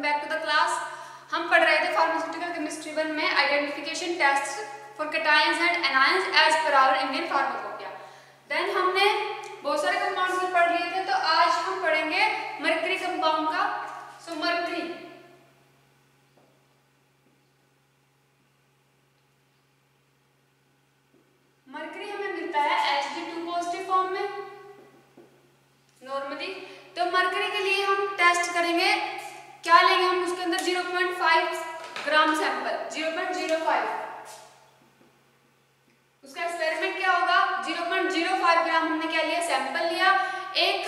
Back to the class. हम पढ़ रहे थे फार्मास्यूटिकल केमिस्ट्री 1 में identification test for cations and anions as per our Indian pharmacopoeia. Then हमने बहुत सारे कंपाउंड्स में पढ़ लिए थे, तो आज हम पढ़ेंगे मरकरी कंपाउंड का। सो मरकरी हमें मिलता है Hg2 पॉजिटिव फॉर्म में नॉर्मली। तो मरकरी के लिए हम टेस्ट करेंगे, क्या लेंगे हम उसके अंदर 0.5 ग्राम सैंपल, 0.05। उसका एक्सपेरिमेंट क्या होगा, 0.05 ग्राम हमने क्या लिया, सैंपल लिया। एक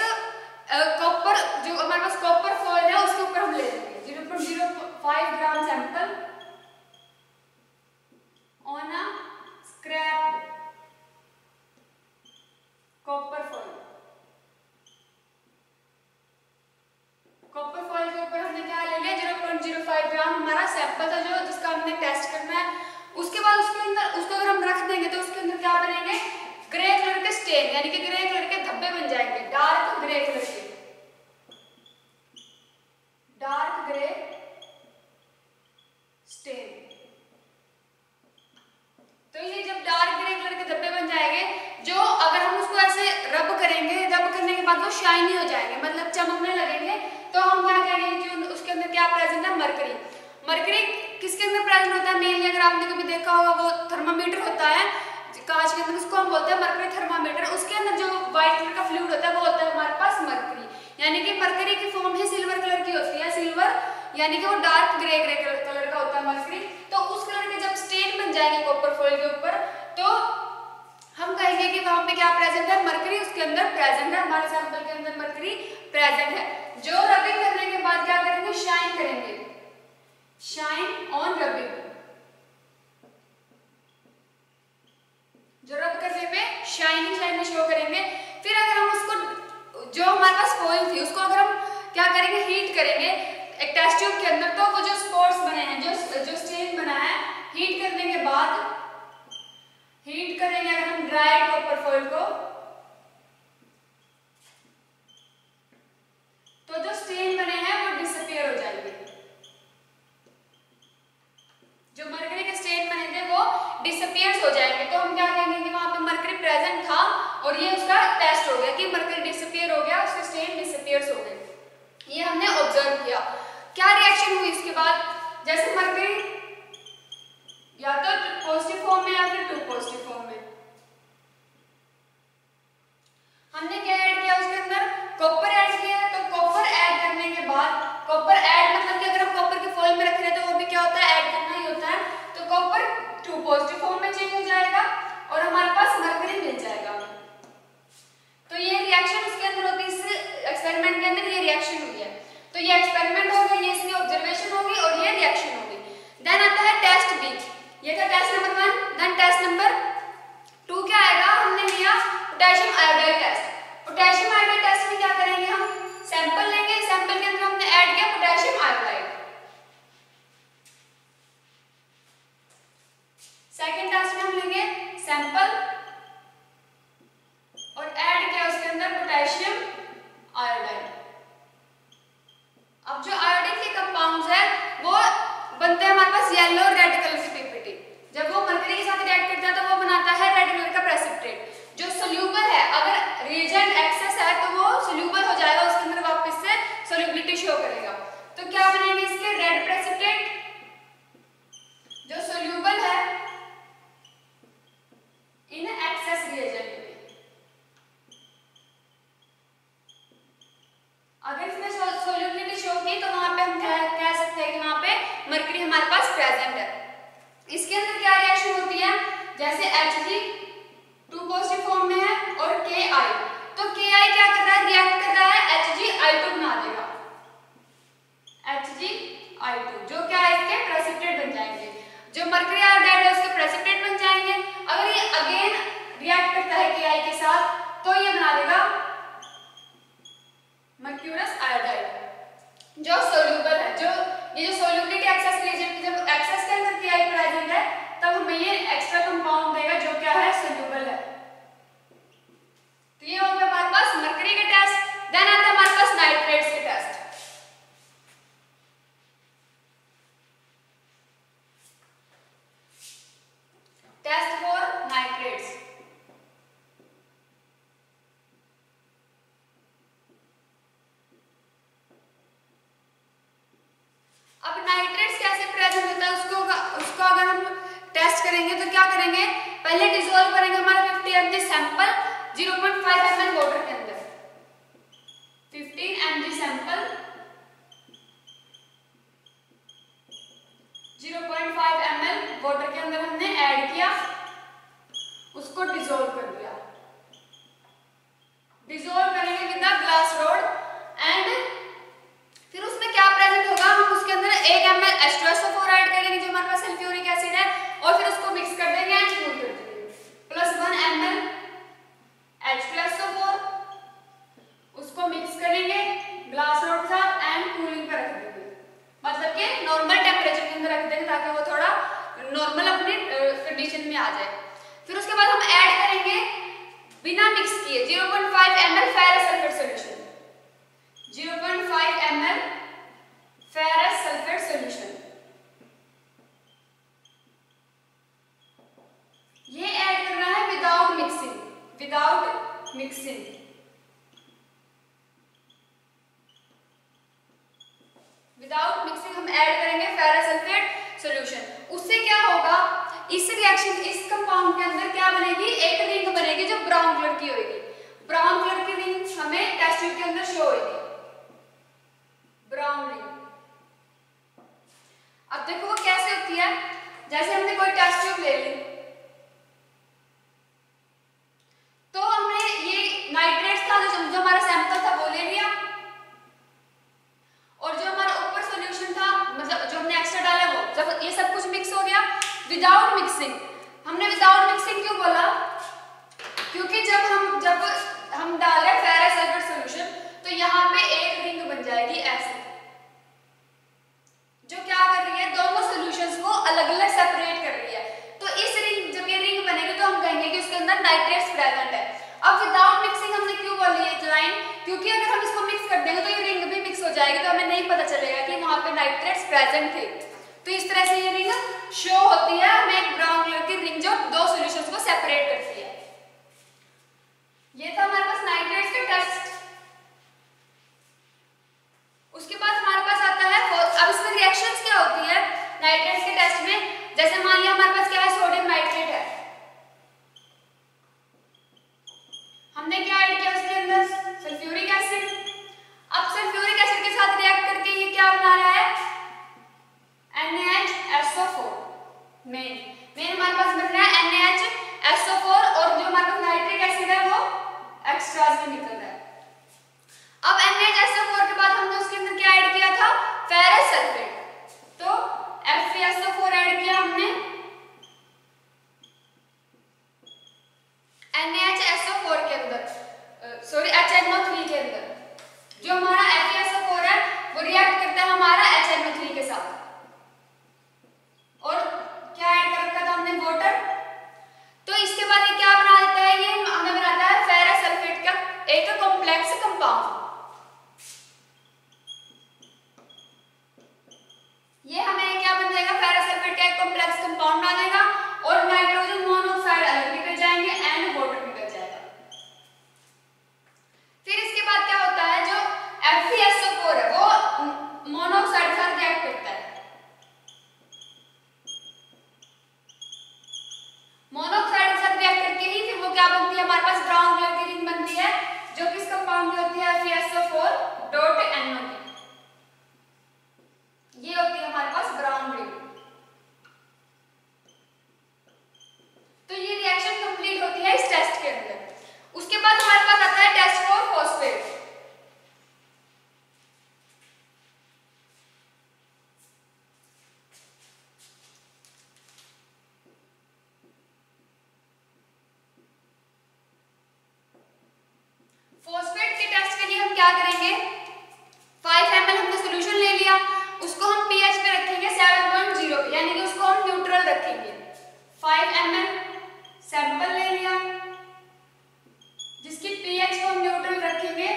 कॉपर, जो हमारे पास कॉपर फॉइल है उसके ऊपर हम ले लेंगे 0.05 gram sample on a scrap copper foil. Copper foil के ऊपर हमने क्या ले लिया, 0.05 ग्राम हमारा सैंपल था जो जिसका हमने टेस्ट करना है। उसके बाद उसके अंदर उसको अगर हम रख देंगे तो उसके अंदर क्या बनेंगे, ग्रे कलर के स्टेन, यानी कि ग्रे कलर के धब्बे बन जाएंगे, डार्क ग्रे कलर के, डार्क ग्रे स्टेन। तो ये जब डार्क ग्रे कलर के धब्बे बन जाएंगे, जो अगर हम उसको ऐसे रब करेंगे, रब करने के बाद वो शाइनी हो जाएंगे, मतलब चमकने लगेंगे, तो हम क्या कहेंगे कि उसके अंदर क्या प्रेजेंट है, मरकरी। मरकरी किसके अंदर प्रेजेंट होता है, मेनली अगर आपने कभी देखा होगा वो थर्मामीटर होता है कांच के अंदर, उसको हम बोलते हैं मरकरी थर्मामीटर। उसके अंदर जो व्हाइट कलर का फ्लूइड होता है वो होता है हमारे पास मरकरी, यानी कि मरकरी की फॉर्म ही सिल्वर कलर की होती है, सिल्वर यानी कि वो डार्क ग्रे कलर का होता है मरकरी। तो उस कलर के जब स्टेन बन जाएंगे कॉपर फॉइल के ऊपर, तो हम कहेंगे कि वहां पे क्या प्रेजेंट है, मरकरी उसके अंदर प्रेजेंट है, हमारे सैंपल के अंदर मरकरी प्रेजेंट है। जो रबिंग करने के बाद क्या करेंगे, शाइन करेंगे, शाइन ऑन रबिंग। जो रब करने पे शाइनी शो करेंगे। फिर अगर हम उसको, जो हमारे पास फॉइल थी उसको अगर हम क्या करेंगे, हीट करेंगे एक टेस्ट ट्यूब के अंदर, तो वो जो स्पॉट्स बने हैं, जो स्टेन बना है, हीट करने के बाद, हीट करेंगे अगर हम ड्राई कॉपर फॉइल को, तो जो स्टेन बने हैं वो डिसअपीयर हो जाएंगे। जो मरकरी के स्टेन बने थे वो डिसअपीयर हो जाएंगे। तो हम क्या कहेंगे कि वहां पे मरकरी प्रेजेंट था और ये उसका टेस्ट हो गया कि मरकरी डिसअपीयर हो गया, उसके स्टेन डिसअपीयर हो गए। ये हमने ऑब्जर्व किया। क्या रिएक्शन हुई इसके बाद, जैसे मरकरी या तो पॉजिटिव फॉर्म में या फिर 2 पॉजिटिव फॉर्म में, हमने क्या ऐड किया उसके अंदर, कॉपर ऐड किया। तो कॉपर ऐड करने के बाद, कॉपर ऐड मतलब कि अगर हम कॉपर के फॉइल में रख रहे हैं तो वो भी क्या होता है, ऐड करना ही होता है। तो कॉपर 2 पॉजिटिव फॉर्म में चेंज हो जाएगा और हमारे पास मरकरी मिल जाएगा। तो ये रिएक्शन उसके अंदर होती है, इस एक्सपेरिमेंट के अंदर ये रिएक्शन हुई है। तो ये एक्सपेरिमेंट हो गया, ये इसकी ऑब्जर्वेशन होगी और ये रिएक्शन होगी। देन आता है टेस्ट बी, ये था test number 1। Then test number 2 क्या आएगा, हमने लिया potassium iodide test. Potassium iodide test में क्या करेंगे, हम सैंपल लेंगे, सैंपल के अंदर हमने ऐड किया पोटेशियम आयोडाइड। सेकंड टेस्ट में हम लेंगे सैंपल और ऐड किया उसके अंदर पोटेशियम आयोडाइड। अब जो आयोडीन के कंपाउंड्स है वो बनते हैं हमारे पास येलो और रेड कलर की पीपीटी। जब वो मरकरी के साथ रिएक्ट करता है तो वो बनाता है रेड कलर का प्रेसिपिटेट जो सोल्यूबल है। अगर रिएजेंट एक्सेस है तो वो सोल्यूबल हो जाएगा, उसके अंदर वापस से सोल्यूबिलिटी शो करेगा। तो क्या बनेंगे इसके, रेड प्रेसिपिटेट जो सोल्यूबल है इन एक्सेस रिएजेंट में। अगर इसमें सोल्यूबिलिटी शो की तो वहां पे हम कह सकते हैं कि वहां पे मरकरी हमारे पास प्रेजेंट है। इसके अंदर क्या रिएक्शन होती है, जैसे Hg2 पॉजिटिव फॉर्म में है और Ki, तो Ki क्या कर रहा है, रिएक्ट कर रहा है Hgi2 बना देगा, Hgi2 जो क्या है इसके प्रेसिपिटेट बन जाएंगे। जो मरकरी आयोडाइड है उसके प्रेसिपिटेट बन जाएंगे। अगर ये अगेन रिएक्ट करता है Ki के साथ तो ये बना देगा मर्क्यूरस आयोडाइड जो सोल्यूबल है। जो ये जो सोल्यूबिलिटी एक्सेस रिएजेंट, जब एक्सेस के अंदर Ki प्रेजेंट है तब हमें ये एक्स्ट्रा कंपाउंड देगा जो क्या है, सोल्यूबल है। तो ये हो गया हमारे पास मरकरी के टेस्ट। देन आता है हमारे पास नाइट्रेट्स के टेस्ट। क्या करेंगे, पहले डिसॉल्व करेंगे हमारा 50 mg सैंपल 0.5 ml वाटर के अंदर। 15 mg सैंपल 0.5 ml वाटर के अंदर हमने ऐड किया, उसको डिसॉल्व कर दिया। डिसॉल्व करेंगे with the glass rod and फिर उसमें क्या प्रेजेंट होगा, हम उसके अंदर 1 ml H2SO4 ऐड करेंगे जो हमारे पास सल्फ्यूरिक एसिड है, और फिर उसको मिक्स कर देंगे एंड कूल कर देंगे। प्लस 1 ml H2SO4 उसको मिक्स करेंगे ग्लास रॉड के साथ एंड कूलिंग पर रख देंगे, मतलब कि नॉर्मल टेम्परेचर के अंदर रख देंगे ताकि वो थोड़ा नॉर्मल अपनी कंडीशन में आ जाए। फिर उसके बाद हम ऐड करेंगे बिना मिक्स किए 0.5 ml ferrous sulphate solution, 0.5 ml ferrous sulphate solution ये ऐड करना है without mixing, without mixing. Without mixing हम ऐड करेंगे फेरस सल्फेट सॉल्यूशन। उससे क्या होगा, इस रिएक्शन इस कंपाउंड के अंदर क्या बनेगी, एक रिंग बनेगी जो ब्राउन कलर की होगी। ब्राउन कलर की रिंग हमें टेस्ट ट्यूब के अंदर शो होगी, ब्राउन रिंग। अब देखो वो कैसे होती है, जैसे हमने कोई टेस्ट ट्यूब ले ली तो हमने ये नाइट्रेट्स था जो हमारा सैंपल था वो ले लिया, और जो हमारा ऊपर सॉल्यूशन था मतलब जो हमने एक्स्ट्रा डाला वो, जब ये सब कुछ मिक्स हो गया विदाउट मिक्सिंग। हमने विदाउट मिक्सिंग क्यों बोला, क्योंकि जब हम डाल रहे हैं फेरस सल्फेट सॉल्यूशन तो यहाँ पे एक रिंग बन जाएगी ऐसे, जो क्या कर रही है, दोनों सॉल्यूशंस को अलग अलग सेपरेट कर रही है। तो इस रिंग जब ये रिंग बनेगी तो हम कहेंगे कि उसके अंदर नाइट्रेट्स प्रेजेंट है। अब विदाउट मिक्सिंग हमने क्यों बोली है लाइन, क्योंकि अगर हम इसको मिक्स कर देंगे तो ये रिंग भी मिक्स हो जाएगी, तो हमें नहीं पता चलेगा कि वहां पे नाइट्रेट्स प्रेजेंट थे। तो इस तरह से ये रिंग शो होती है हमें, एक ब्राउन कलर की रिंग जो दो सॉल्यूशंस को सेपरेट करती है। ये था हमारे पास नाइट्रेट्स का टेस्ट। उसके बाद हमारे पास आता है, अब इसमें रिएक्शंस क्या होती है नाइट्रेट्स के टेस्ट में। जैसे मान लिया हमारे पास क्या है, सोडियम नाइट्रेट है, हमने क्या ऐड किया उसके अंदर, सल्फ्यूरिक एसिड। अब सल्फ्यूरिक एसिड के साथ रिएक्ट करके ये क्या बना रहा है, NaHSO4। मेन हमारे पास बन रहा है NaHSO4, और जो हमारे पास नाइट्रिक एसिड है वो एक्स्ट्राज में निकल रहा है। अब NaHSO4 के बाद हमने उसके अंदर क्या ऐड किया था, फेरस सल्फेट, तो FeSO4 ऐड किया हमने NaHSO4 के अंदर, सॉरी HNO3 के अंदर। जो हमारा FeSO4 है वो रिएक्ट करता है हमारा HNO3 के साथ, और क्या ऐड कर रखा था हमने, वाटर। तो इसके बाद ये क्या बना देता है, ये हमें बनाता है फेरस सल्फेट का एक कॉम्प्लेक्स कंपाउंड। ये हमें क्या बन जाएगा, फेरस सल्फेट का एक कॉम्प्लेक्स कंपाउंड आ जाएगा, और नाइट्रोजन मोनोऑक्साइड अलग निकल जाएंगे एंड वाटर निकल जाएगा। फिर इसके बाद क्या होता है, जो FeSO4 है वो मोनोऑक्साइड के साथ रिएक्ट करता है। मोनोऑक्साइड के साथ रिएक्ट करके ही फिर वो क्या बनती है, हमारे पास ब्राउन कलर की रिंग बनती है, जो किस कंपाउंड की होती है, FeSO4.NO की। ये होती है हमारे पास ब्राउन रिंग। तो ये रिएक्शन कंप्लीट होती है इस टेस्ट के अंदर। उसके बाद हमारे पास आता है टेस्ट फॉर फॉस्फेट। फॉस्फेट के टेस्ट के लिए हम क्या करेंगे, 5 ml हमने सॉल्यूशन ले लिया, उसको हम pH पे रखेंगे 7.0 पे, यानी कि उसको हम न्यूट्रल रखेंगे। 5 ml सैंपल ले लिया जिसकी pH को हम न्यूट्रल रखेंगे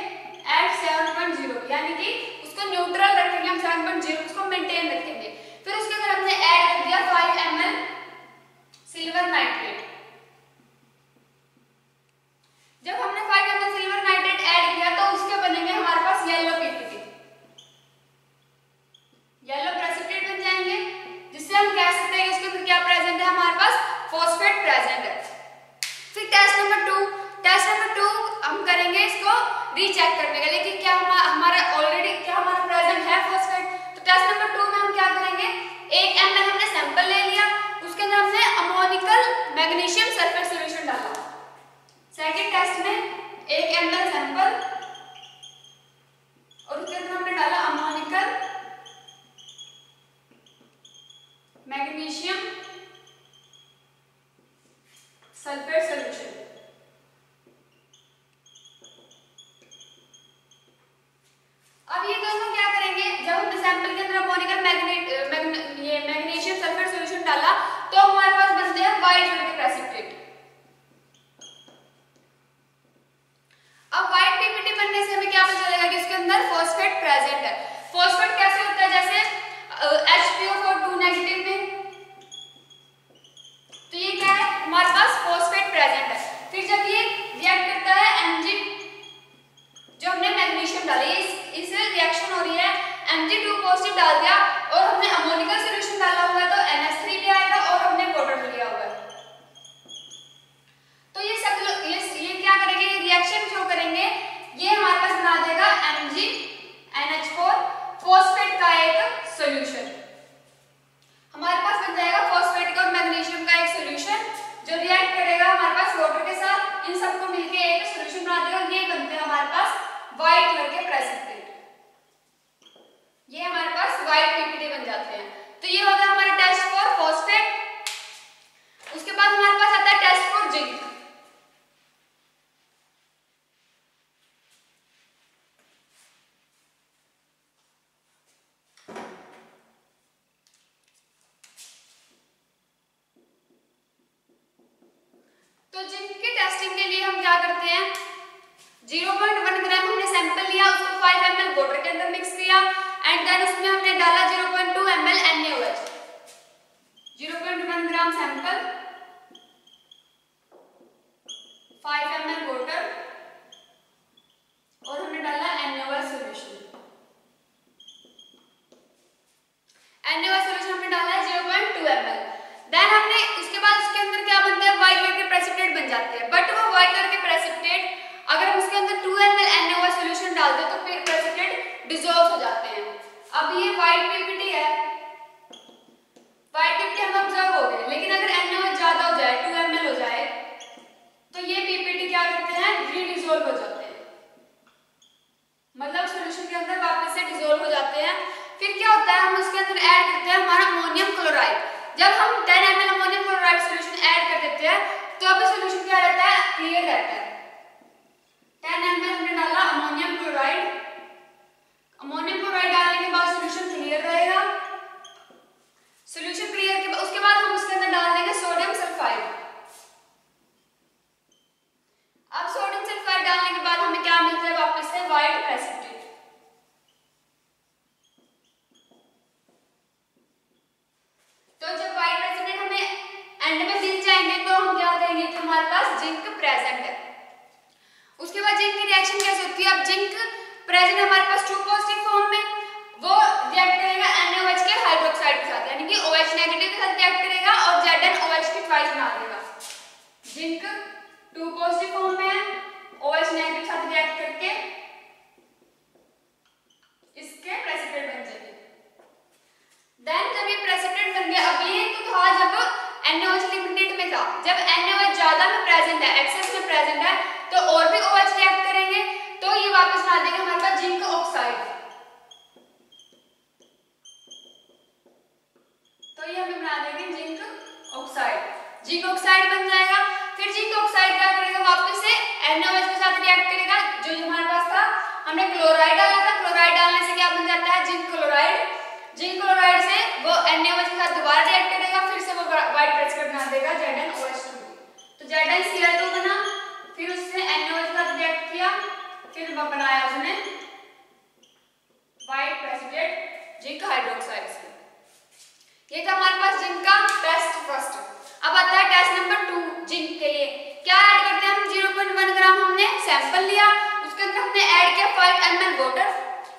एट 7.0, यानी कि उसको न्यूट्रल रखेंगे हम 7.0, उसको मेंटेन रखेंगे। फिर उसके अंदर हमने ऐड कर दिया 5 ml सिल्वर नाइट्रेट। जब हमने 5 ml सिल्वर नाइट्रेट ऐड किया तो उसके बनेंगे हमारे पास मैग्नीशियम सल्फेट सॉल्यूशन। अब ये दोनों क्या करेंगे, जब हमने सैंपल के अंदर अमोनियम मैग्नीशियम सल्फेट सॉल्यूशन डाला तो हमारे पास बनते हैं व्हाइट कलर के प्रेसिपिटेट। अब व्हाइट पीपीटी बनने से हमें क्या पता चलेगा कि इसके अंदर फॉस्फेट प्रेजेंट है। फॉस्फेट कैसे होता है, जैसे HPO4 2 नेगेटिव में, तो ये क्या है हमारे पास फॉस्फेट प्रेजेंट है। फिर जब ये रिएक्ट करता है Mg, जो हमने मैग्नीशियम डाला, इस रिएक्शन हो रही है, Mg2 पॉजिटिव डाल दिया और हमने अमोनियम सॉल्यूशन डाला हुआ है तो NH3 भी आएगा और हमने वाटर लिया हुआ है। तो ये सब ये क्या करेंगे, ये रिएक्शन शो करेंगे, ये हमारे पास बना देगा MgNH4 फॉस्फेट का एक सॉल्यूशन। हमारे पास बन जाएगा फॉस्फेट का और मैग्नीशियम का एक सॉल्यूशन जो रिएक्ट करेगा हमारे पास वाटर के साथ, इन सबको मिलके एक सॉल्यूशन बना देगा। ये बनते हैं हमारे पास व्हाइट कलर के प्रेसिपिटेट। ये हमारे पास व्हाइट पीपीटी बन जाते हैं। तो ये होगा हमारा टेस्ट फॉर फॉस्फेट। उसके बाद हमारे पास आता है टेस्ट फॉर जिंक। तो जिंक की टेस्टिंग के लिए हम क्या करते हैं, 0.1 ग्राम हमने सैंपल लिया, उसको 5 ml वाटर के अंदर मिक्स किया एंड देन उसमें हमने डाला 0.2 ml NaOH। 0.1 gram sample, 5 ml water और हमने डाला NaOH सॉल्यूशन। NaOH सॉल्यूशन हमने डाला है 0.2 ml। देन हमने उसके बाद उसके अंदर क्या बनता है, व्हाइट कलर के प्रेसिपिटेट बन जाते हैं। बट वो व्हाइट कलर के प्रेसिपिटेट अगर हम उसके अंदर 2 ml NaOH सॉल्यूशन डाल दें तो फिर प्रेसिपिटेट डिसॉल्व हो जाते हैं। अब ये व्हाइट पीपीटी है, व्हाइट पीपीटी हम ऑब्जर्व हो गए, लेकिन अगर NaOH ज्यादा हो जाए, 2 ml हो जाए, तो ये पीपीटी क्या करते हैं, रीडिसॉल्व हो जाते हैं, मतलब सॉल्यूशन के अंदर वापस से डिसॉल्व हो जाते हैं। फिर क्या होता है, हम उसके अंदर ऐड करते हैं हमारा अमोनियम क्लोराइड। जब हम 10 ml ammonium chloride solution add कर देते हैं तो अब सॉल्यूशन क्या रहता है, क्लियर रहता है। 10 ml हमने डाला अमोनियम क्लोराइड, अमोनियम क्लोराइड डालने के बाद सॉल्यूशन क्लियर रहेगा। सॉल्यूशन क्लियर के बाद उसके बाद हम उसके अंदर डाल देंगे सोडियम सल्फाइड। अब सोडियम सल्फाइड डालने के बाद हमें क्या मिलता है, वापस से व्हाइट प्रेसिपिटेट। तो जब व्हाइट प्रेसिपिटेट हमें एंड में दिख जाएंगे तो हम क्या कहेंगे कि हमारे पास जिंक प्रेजेंट है। उसके बाद जिंक की रिएक्शन कैसे होती है, अब जिंक प्रेजेंट हमारे पास 2 पॉजिटिव फॉर्म में, वो रिएक्ट करेगा NaOH के हाइड्रोक्साइड के साथ, यानी कि OH नेगेटिव के साथ रिएक्ट करेगा और ZnOH की ट्वाइस बना देगा। जिंक 2 पॉजिटिव फॉर्म में है, OH नेगेटिव के साथ रिएक्ट करके इसके प्रेसिपिटेट बन जाएंगे। देन जब ये प्रेसिपिटेट बन गया, अब ये तो था जब NaOH लिमिटेड में था, जब NaOH ज्यादा में प्रेजेंट है, एक्सेस में प्रेजेंट है, तो और भी OH रिएक्ट करेंगे तो ये वापस बना देंगे हमारे पास जिंक ऑक्साइड। तो ये हमें बना देंगे जिंक ऑक्साइड, जिंक ऑक्साइड बन जाएगा। फिर जिंक ऑक्साइड क्या करेगा, वापस से NaOH के साथ रिएक्ट करेगा, जो हमारे पास था, हमने क्लोराइड डाला था, क्लोराइड डालने से क्या बन जाता है, जिंक क्लोराइड। जिंक क्लोराइड से वो NaOH के साथ दोबारा रिएक्ट करेगा, फिर से वो व्हाइट प्रेसिपिटेट बना देगा ZnOH2। तो ZnCl2 बना, फिर उसने NaOH के साथ रिएक्ट किया, फिर वो बनाया उसने व्हाइट प्रेसिपिटेट जिंक हाइड्रोक्साइड से। ये था हमारे पास जिंक का टेस्ट फर्स्ट। अब आता है टेस्ट नंबर 2 जिंक के लिए। क्या ऐड करते हैं हम, 0.1 ग्राम हमने सैंपल लिया, उसके अंदर हमने ऐड किया 5 ml वाटर,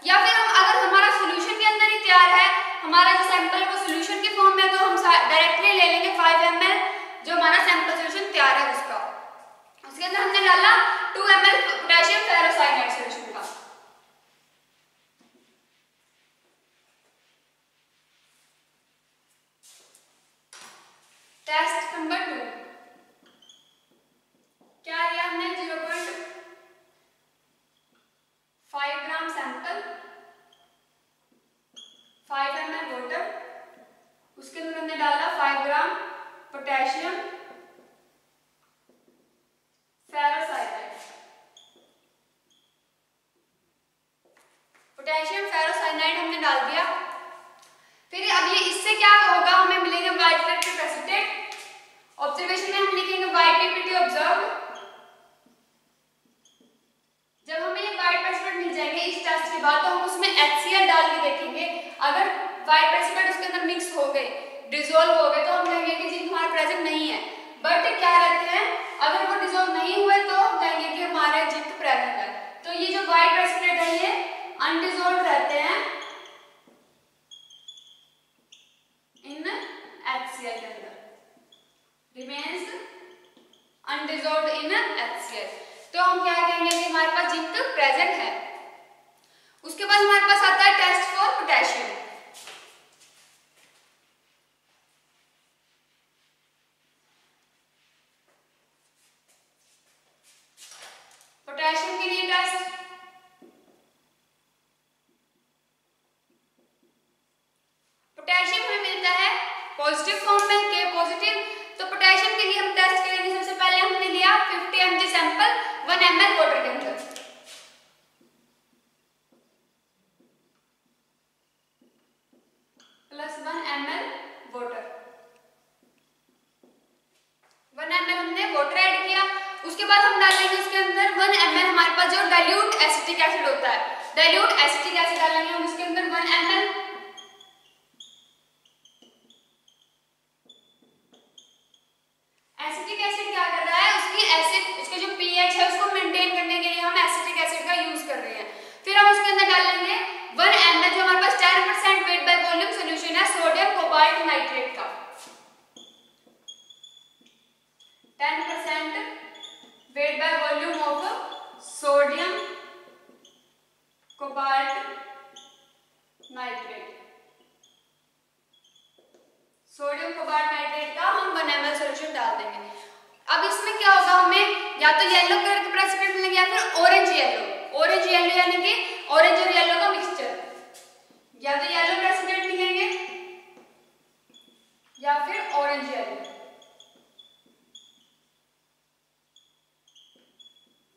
या फिर हम अगर हमारा सॉल्यूशन के अंदर ही तैयार है, हमारा जो सैंपल वो सॉल्यूशन के फॉर्म में, तो हम डायरेक्टली ले लेंगे 5 ml जो हमारा सैंपल सॉल्यूशन तैयार है उसका। उसके अंदर हमने डाला 2 ml पोटेशियम फेरोसाइनाइड सॉल्यूशन का। टेस्ट नंबर 2 क्या लिया हमने, 0.5 ग्राम सैंपल, 5 ml वाटर, उसके अंदर हमने डाला 5 gram potassium ferrocyanide. Potassium ferrocyanide हमने डाल दिया। फिर अब ये इससे क्या होगा, हमें मिलेंगे व्हाइट इलेक्ट्रिक प्रेसिपिटेट। ऑब्जर्वेशन में हम लिखेंगे व्हाइट पीपीटी ऑब्जर्व। जब हमें ये व्हाइट प्रेसिपिटेट मिल जाएंगे इस टेस्ट के बाद, तो हम उसमें HCl डाल के देखेंगे। अगर व्हाइट प्रेसिपिटेट उसके अंदर मिक्स हो गए, डिसॉल्व हो गए, तो हम कहेंगे कि जिंक हमारे प्रेजेंट नहीं है। बट क्या रहते हैं, अगर वो डिसॉल्व नहीं हुए तो हम कहेंगे कि हमारे जिंक प्रेजेंट है। तो ये जो व्हाइट प्रेसिपिटेट है ये अनडिसॉल्व रहते हैं इन HCl के अंदर, रिमेन्स अनडिसॉल्व्ड इन HCl। तो हम क्या कहेंगे कि हमारे पास जिंक प्रेजेंट है। उसके बाद हमारे पास आता है टेस्ट फॉर पोटेशियम। पोटेशियम के लिए टेस्ट, पोटेशियम हमें मिलता है पॉजिटिव फॉर्म में, K पॉजिटिव। तो पोटेशियम के लिए हम टेस्ट करेंगे। सबसे पहले हमने लिया 50 mg सैंपल 1 ml वाटर के अंदर। प्लस 1 ml वाटर, 1 ml हमने वाटर ऐड किया। उसके बाद हम डालेंगे उसके अंदर 1 ml हमारे पास जो डाइल्यूट एसिटिक एसिड होता है, डाइल्यूट एसिटिक एसिड डालेंगे हम उसके अंदर 1 ml। एसिटिक एसिड क्या कर रहा है, उसकी एसिड, उसका जो पीएच है उसको मेंटेन करने के लिए हम एसिटिक एसिड का यूज कर रहे हैं। फिर हम उसके अंदर डालेंगे 1 ml जो हमारे पास 10% वेट बाय वॉल्यूम सॉल्यूशन है सोडियम कोबाल्ट नाइट्रेट का। 10% wait by volume of sodium cobalt nitrate, sodium cobalt nitrate का हम 1 ml सॉल्यूशन डाल देंगे। अब इसमें क्या होगा, हमें या तो येलो कलर के प्रेसिपिटेट मिलेंगे या फिर ऑरेंज येलो। ऑरेंज येलो यानी कि ऑरेंज और येलो का मिक्सचर, या तो येलो प्रेसिपिटेट मिलेंगे या फिर ऑरेंज येलो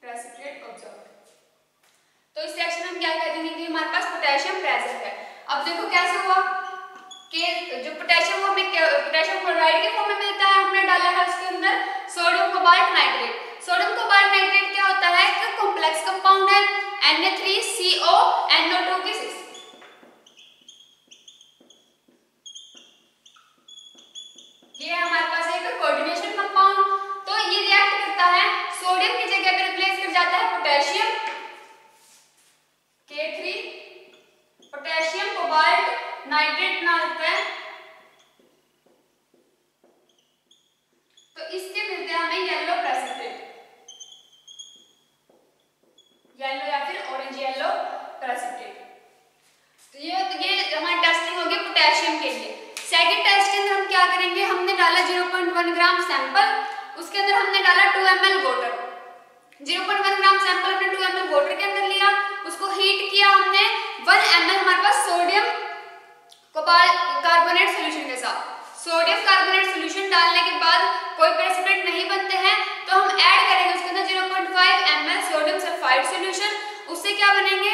प्रेसिपिटेट ऑब्जर्व। तो इस सेक्शन में हम क्या कह देंगे कि हमारे पास पोटेशियम प्रेजेंट है। अब देखो कैसे हुआ कि जो पोटेशियम वो हमें पोटेशियम क्लोराइड के फॉर्म में मिलता है, हमने डाला है उसके अंदर sodium cobalt nitrate. Sodium cobalt nitrate क्या होता है, एक कॉम्प्लेक्स कंपाउंड है Na3CONO2 के 6। ये है हमारे पास एक कोऑर्डिनेशन कंपाउंड। तो ये रिएक्ट करता है, सोडियम की जगह पे रिप्लेस कर जाता है potassium K3, potassium cobalt nitrate बना देता है। तो इसके मिलते हैं हमें येलो प्रेसिपिटेट, येलो या फिर ऑरेंज येलो प्रेसिपिटेट। तो ये हमारी टेस्टिंग होगी पोटेशियम के लिए। सेकंड टेस्ट के अंदर हम क्या करेंगे, हमने डाला 0.1 ग्राम सैंपल, उसके अंदर हमने डाला 2 ml वाटर। 0.1 ग्राम सैंपल हमने 2 ml वाटर के अंदर लिया, उसको हीट किया हमने 1 ml हमारे पास सोडियम कोबाल्ट कार्बोनेट सॉल्यूशन के साथ। सोडियम कार्बोनेट सॉल्यूशन डालने के बाद कोई प्रेसिपिटेट नहीं बनते हैं, तो हम ऐड करेंगे उसके अंदर 0.5 ml सोडियम सल्फाइड सॉल्यूशन। उससे क्या बनेंगे,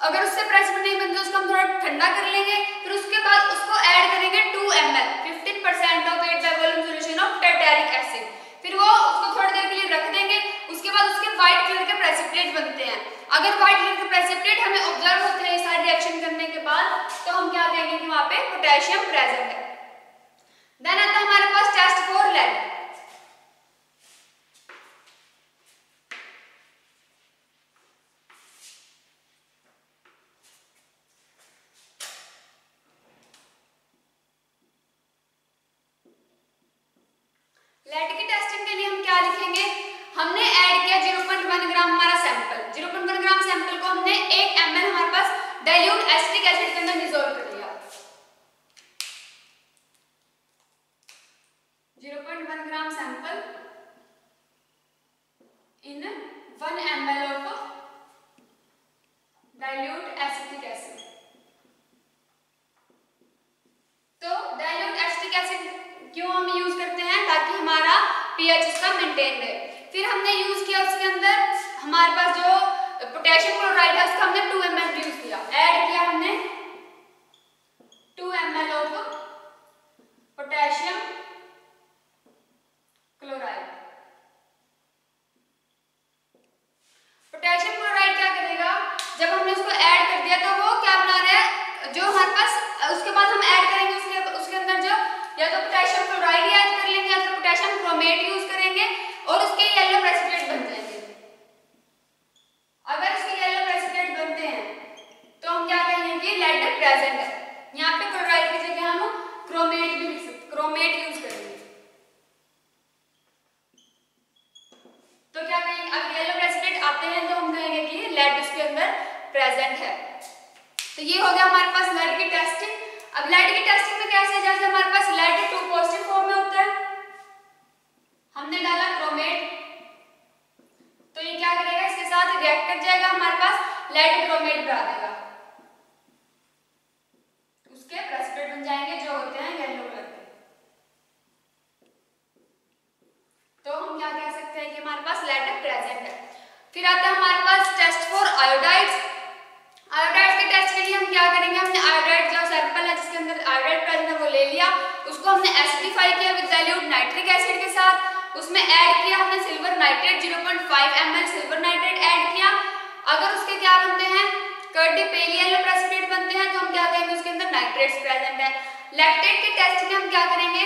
अगर उससे प्रेसिपिटेट नहीं बनते उसको हम थोड़ा ठंडा कर लेंगे। फिर उसके बाद उसको ऐड करेंगे 2 ml 15% of weight by volume solution of tartaric acid. फिर वो उसको थोड़ी देर के लिए रख देंगे। उसके बाद उसके व्हाइट कलर के प्रेसिपिटेट बनते हैं। अगर व्हाइट कलर के प्रेसिपिटेट हमें ऑब्जर्व होते हैं सारे रिएक्शन करने के बाद, तो हम क्या कहेंगे कि वहां पे पोटेशियम प्रेजेंट है। देन आता है हमारे पास टेस्ट फॉर लेड। लेड की टेस्टिंग के लिए हम क्या लिखेंगे, हमने ऐड किया 0.1 ग्राम हमारा सैंपल। 0.1 ग्राम सैंपल को हमने 1 ml हमारे पास डाइल्यूट एसिटिक एसिड के अंदर डिसॉल्व कर दिया। 0.1 gram sample in 1 ml of dilute acetic acid. तो डाइल्यूट पीएच उसका मेंटेन रहे। फिर हमने यूज किया उसके अंदर हमारे पास जो पोटेशियम क्लोराइड है उसका हमने 2 ml यूज किया, ऐड किया हमने 2 ml of potassium chloride. Potassium chloride क्या करेगा, जब हमने उसको ऐड कर दिया तो वो क्या बना रहा है, जो हमारे पास उसके बाद हम ऐड करेंगे उसके अंदर जो या तो पोटेशियम क्लोराइड ऐड कर लेंगे या फिर पोटेशियम क्रोमेट यूज करेंगे और उसके येलो प्रेसिपिटेट बन जाएंगे। अगर उसके येलो प्रेसिपिटेट बनते हैं तो हम क्या कहेंगे कि लेड प्रेजेंट है। यहाँ पे क्लोराइड की जगह हम क्रोमेट भी लिख सकते, क्रोमेट यूज करेंगे। तो क्या कहेंगे, अगर येलो प्रेसिपिटेट आते हैं तो हम कहेंगे कि लेड उसके अंदर प्रेजेंट है। तो ये हो गया हमारे पास लेड की टेस्टिंग। अब लेड की टेस्टिंग में कैसे, जैसे हमारे पास लेड 2 पॉजिटिव फॉर्म में होता है, हमने डाला क्रोमेट तो ये क्या करेगा, इसके साथ रिएक्ट कर जाएगा, हमारे पास लेड क्रोमेट बना देगा, उसके प्रेसिपिटेट बन जाएंगे जो होते हैं येलो कलर के। तो हम क्या कह सकते हैं कि हमारे पास लेड प्रेजेंट है। फिर आता है हमारे पास टेस्ट फॉर आयोडाइड्स। आयोडाइड के टेस्ट के लिए हम क्या करेंगे, हमने आयोडाइड जो सैंपल है जिसके अंदर आयोडाइड प्रेजेंट है वो ले लिया, उसको हमने एसिडिफाई किया विद डाइल्यूट नाइट्रिक एसिड के साथ, उसमें ऐड किया हमने silver nitrate 0.5 ml silver nitrate add किया। अगर उसके क्या बनते हैं, कर्डी पेल येलो प्रेसिपिटेट बनते हैं तो हम क्या कहेंगे उसके अंदर नाइट्रेट्स प्रेजेंट है। लैक्टेट के टेस्ट में हम क्या करेंगे,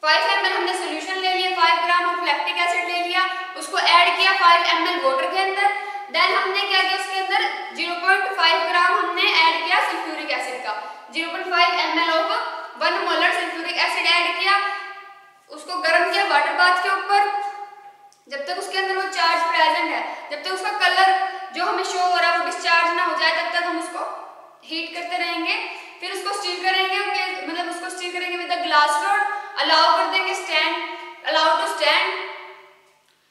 5 ml हमने सोल्यूशन ले लिया, 5 ग्राम ऑफ लैक्टिक एसिड ले लिया, उसको ऐड किया 5 ml वाटर के अंदर। देन हमने क्या किया उसके अंदर 0.5 ग्राम हमने ऐड किया सल्फ्यूरिक एसिड का, 0.5 ml of 1 molar sulphuric acid add किया, उसको गर्म किया वाटर बाथ के ऊपर। जब तक उसके अंदर वो चार्ज प्रेजेंट है, जब तक उसका कलर जो हमें शो हो रहा है वो डिस्चार्ज ना हो जाए तब तक हम उसको हीट करते रहेंगे। फिर उसको स्टीर करेंगे, मतलब उसको स्टीर करेंगे with a glass rod, allow कर देंगे स्टैंड, अलाउ टू स्टैंड।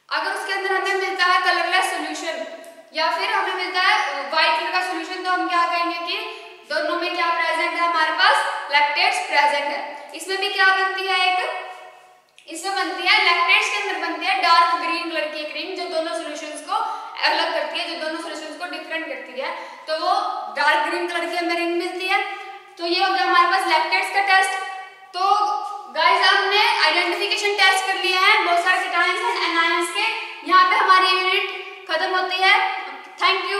अगर उसके अंदर हमें मिलता है कलरलेस सॉल्यूशन या फिर हमें मिलता है व्हाइट कलर का सॉल्यूशन तो हम क्या कहेंगे कि दोनों में क्या प्रेजेंट है, हमारे पास लैक्टेट्स प्रेजेंट है। इसमें भी क्या बनती है, एक इसमें बनती है लैक्टेट्स के अंदर बनती है डार्क ग्रीन कलर की एक रिंग जो दोनों सॉल्यूशंस को अलग करती है, जो दोनों सॉल्यूशंस को डिफरेंट करती है, तो वो डार्क ग्रीन कलर की हमें रिंग मिलती है। तो ये हो गया हमारे पास लैक्टेट्स का टेस्ट। तो गाइस हमने आइडेंटिफिकेशन टेस्ट कर लिया है बहुत सारे कीटाणु एंड एनायंस के। यहाँ पे हमारी यूनिट खत्म होती है। Thank you.